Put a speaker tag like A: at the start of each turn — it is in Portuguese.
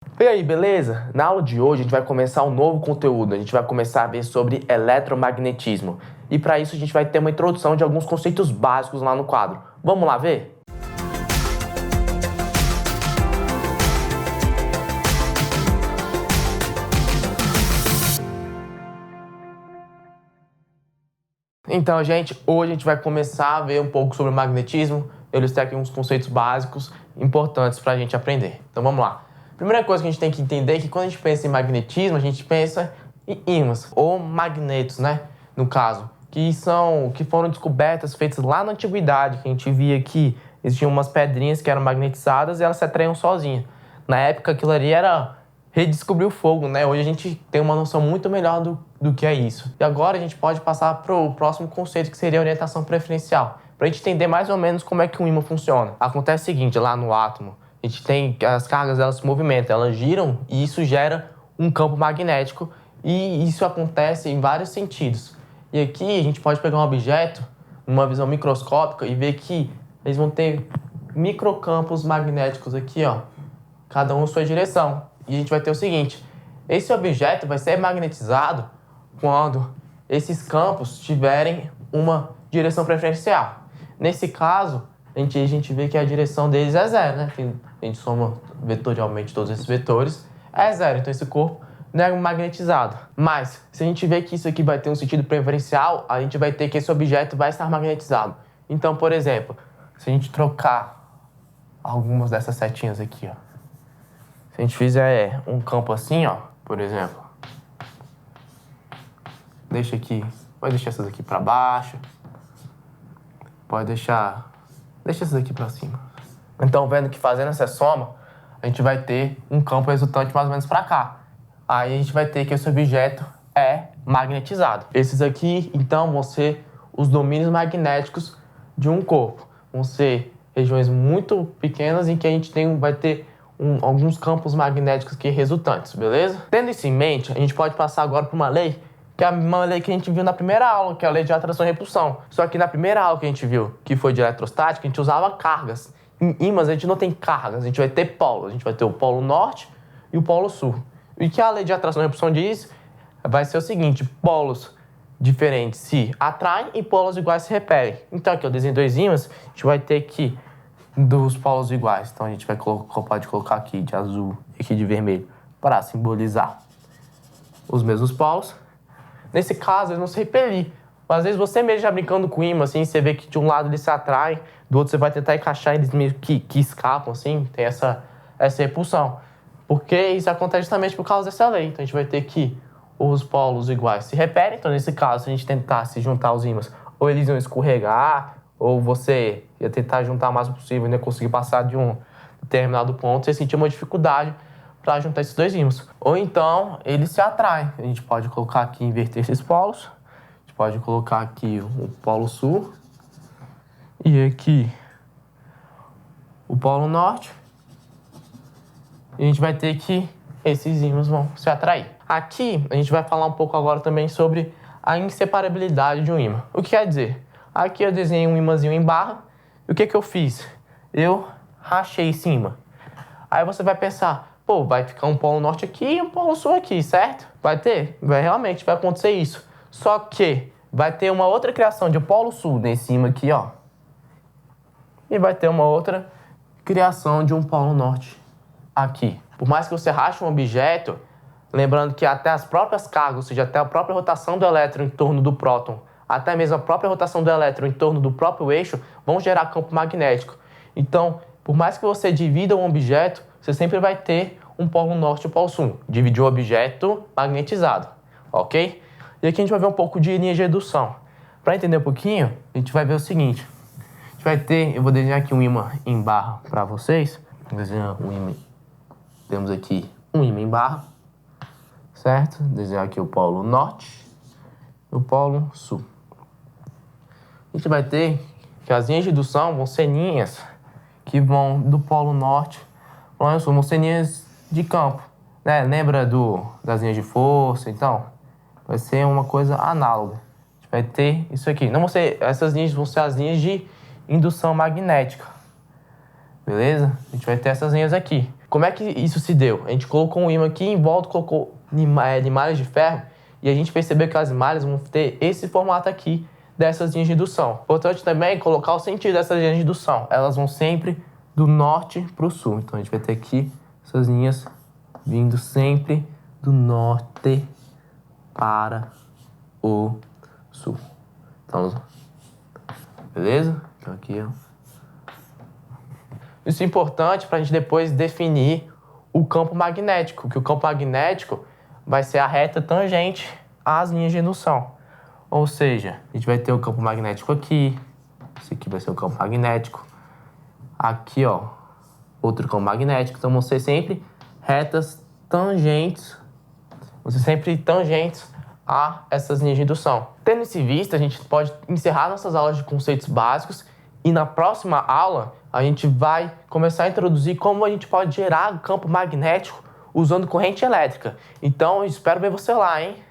A: E aí, beleza? Na aula de hoje a gente vai começar um novo conteúdo. A gente vai começar a ver sobre eletromagnetismo. E para isso a gente vai ter uma introdução de alguns conceitos básicos lá no quadro. Vamos lá ver? Então, gente, hoje a gente vai começar a ver um pouco sobre o magnetismo. Eu listei aqui uns conceitos básicos importantes para a gente aprender. Então, vamos lá. Primeira coisa que a gente tem que entender é que quando a gente pensa em magnetismo, a gente pensa em ímãs, ou magnetos, né? No caso, que foram descobertas, feitas lá na antiguidade, que a gente via que existiam umas pedrinhas que eram magnetizadas e elas se atraíam sozinhas. Na época, aquilo ali era redescobrir o fogo, né? Hoje a gente tem uma noção muito melhor do que é isso. E agora a gente pode passar para o próximo conceito, que seria a orientação preferencial, para a gente entender mais ou menos como é que um ímã funciona. Acontece o seguinte, lá no átomo, a gente tem as cargas, elas se movimentam, elas giram e isso gera um campo magnético e isso acontece em vários sentidos. E aqui a gente pode pegar um objeto, uma visão microscópica e ver que eles vão ter microcampos magnéticos aqui, ó, cada um em sua direção. E a gente vai ter o seguinte, esse objeto vai ser magnetizado quando esses campos tiverem uma direção preferencial. Nesse caso, a gente vê que a direção deles é zero, né? A gente soma vetorialmente todos esses vetores, é zero. Então esse corpo não é magnetizado. Mas, se a gente vê que isso aqui vai ter um sentido preferencial, a gente vai ter que esse objeto vai estar magnetizado. Então, por exemplo, se a gente trocar algumas dessas setinhas aqui, ó. Se a gente fizer um campo assim, ó, por exemplo, deixa aqui, pode deixar essas aqui para baixo, pode deixar essas aqui para cima. Então, vendo que fazendo essa soma, a gente vai ter um campo resultante mais ou menos para cá. Aí a gente vai ter que esse objeto é magnetizado. Esses aqui, então, vão ser os domínios magnéticos de um corpo. Vão ser regiões muito pequenas em que a gente vai ter alguns campos magnéticos aqui resultantes, beleza? Tendo isso em mente, a gente pode passar agora para uma lei, que é uma lei que a gente viu na primeira aula, que é a lei de atração e repulsão. Só que na primeira aula que a gente viu, que foi de eletrostática, a gente usava cargas. Em ímãs a gente não tem cargas, a gente vai ter polos. A gente vai ter o polo norte e o polo sul. E o que a lei de atração e repulsão diz vai ser o seguinte, polos diferentes se atraem e polos iguais se repelem. Então aqui eu desenho dois ímãs, a gente vai ter que dos polos iguais. Então a gente pode colocar aqui de azul e aqui de vermelho para simbolizar os mesmos polos. Nesse caso, eles vão se repelir. Mas às vezes você mesmo já brincando com o ímã, assim, você vê que de um lado eles se atraem, do outro você vai tentar encaixar, eles meio que escapam, assim, tem essa repulsão. Porque isso acontece justamente por causa dessa lei. Então a gente vai ter que os polos iguais se repelem. Então nesse caso, se a gente tentar se juntar os ímãs, ou eles iam escorregar, ou você ia tentar juntar o máximo possível e não ia conseguir passar de um determinado ponto, você sentir uma dificuldade para juntar esses dois ímãs. Ou então, eles se atraem. A gente pode colocar aqui, inverter esses polos. A gente pode colocar aqui o polo sul. E aqui o polo norte. E a gente vai ter que esses ímãs vão se atrair. Aqui, a gente vai falar um pouco agora também sobre a inseparabilidade de um ímã. O que quer dizer? Aqui eu desenhei um ímãzinho em barra. E o que eu fiz? Eu rachei esse ímã. Aí você vai pensar, pô, vai ficar um polo norte aqui e um polo sul aqui, certo? Vai ter? Realmente vai acontecer isso. Só que vai ter uma outra criação de um polo sul nesse ímã aqui, ó. E vai ter uma outra criação de um polo norte aqui. Por mais que você rache um objeto, lembrando que até as próprias cargas, ou seja, até a própria rotação do elétron em torno do próton, até mesmo a própria rotação do elétron em torno do próprio eixo, vão gerar campo magnético. Então, por mais que você divida um objeto, você sempre vai ter um polo norte e um polo sul. Dividir o objeto magnetizado, ok? E aqui a gente vai ver um pouco de linha de redução. Para entender um pouquinho, a gente vai ver o seguinte. A gente vai ter, eu vou desenhar aqui um ímã em barra para vocês. Vou desenhar um ímã. Temos aqui um ímã em barra, certo? Desenhar aqui o polo norte e o polo sul. A gente vai ter que as linhas de redução vão ser linhas que vão do polo norte para o sul, vão ser linhas de campo, né? Lembra das linhas de força? Então, vai ser uma coisa análoga. A gente vai ter isso aqui. Não vão ser, essas linhas vão ser as linhas de indução magnética, beleza? A gente vai ter essas linhas aqui. Como é que isso se deu? A gente colocou um ímã aqui em volta, colocou limalhas de ferro, e a gente percebeu que as malhas vão ter esse formato aqui dessas linhas de indução. Importante também colocar o sentido dessas linhas de indução. Elas vão sempre do norte para o sul. Então a gente vai ter aqui essas linhas vindo sempre do norte para o sul. Então, beleza? Então aqui, ó. Isso é importante para a gente depois definir o campo magnético, que o campo magnético vai ser a reta tangente às linhas de indução. Ou seja, a gente vai ter o campo magnético aqui, esse aqui vai ser o campo magnético, aqui, ó, outro campo magnético. Então vão ser sempre retas tangentes, a essas linhas de indução. Tendo isso em vista, a gente pode encerrar nossas aulas de conceitos básicos e na próxima aula a gente vai começar a introduzir como a gente pode gerar campo magnético usando corrente elétrica. Então, eu espero ver você lá, hein?